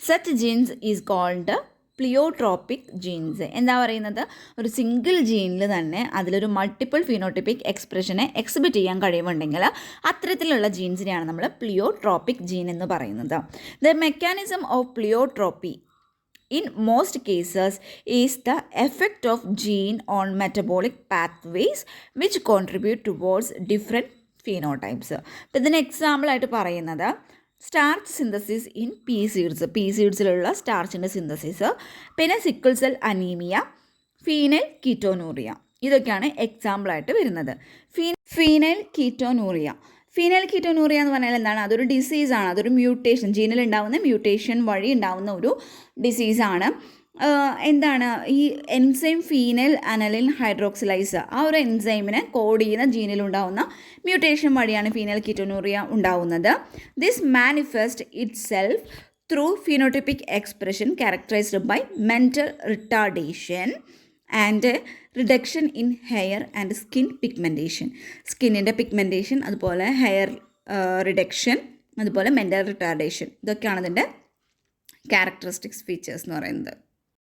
Such genes is called pleiotropic genes. എന്താ പറയുന്നത്? ഒരു സിംഗിൾ ജീനിൽ തന്നെ അതിലൊരു മൾട്ടിപ്പിൾ ഫിനോട്ടിപ്പിക് എക്സ്പ്രഷനെ എക്സിബിറ്റ് ചെയ്യാൻ കഴിവുണ്ടെങ്കിൽ അത്തരത്തിലുള്ള ജീൻസിനെയാണ് നമ്മൾ പ്ലിയോട്രോപ്പിക് ജീൻ എന്ന് പറയുന്നത്. The mechanism of pleiotropy in most cases is the effect of gene on metabolic pathways which contribute towards different phenotypes. അപ്പോൾ ഇതിന് എക്സാമ്പിൾ ആയിട്ട് പറയുന്നത് സ്റ്റാർച്ച് സിന്തസിസ് ഇൻ പീ സീഡ്സിലുള്ള സ്റ്റാർച്ചിൻ്റെ സിന്തസിസ്, പിന്നെ sickle cell anaemia, phenylketonuria, ഇതൊക്കെയാണ് എക്സാമ്പിളായിട്ട് വരുന്നത്. ഫീനൈൽ കീറ്റോനൂറിയ എന്ന് പറഞ്ഞാൽ എന്താണ്? അതൊരു ഡിസീസാണ്, അതൊരു മ്യൂട്ടേഷൻ, ജീനിൽ ഉണ്ടാകുന്ന മ്യൂട്ടേഷൻ വഴി ഉണ്ടാകുന്ന ഒരു ഡിസീസാണ്. എന്താണ് ഈ എൻസൈം ഫീനൈൽ അനലിൻ ഹൈഡ്രോക്സിലൈസ്, ആ ഒരു എൻസൈമിനെ കോഡ് ചെയ്യുന്ന ജീനിലുണ്ടാകുന്ന മ്യൂട്ടേഷൻ വഴിയാണ് ഫീനൈൽ കീറ്റോനൂറിയ ഉണ്ടാകുന്നത്. This manifest itself through phenotypic expression characterised by mental retardation and reduction in hair and skin pigmentation. സ്കിന്നിൻ്റെ പിഗ്മെൻറ്റേഷൻ, അതുപോലെ ഹെയർ റിഡക്ഷൻ, അതുപോലെ മെൻ്റൽ റിട്ടാർഡേഷൻ, ഇതൊക്കെയാണ് ഇതിൻ്റെ ക്യാരക്ടറിസ്റ്റിക്സ് ഫീച്ചേഴ്സ് എന്ന് പറയുന്നത്.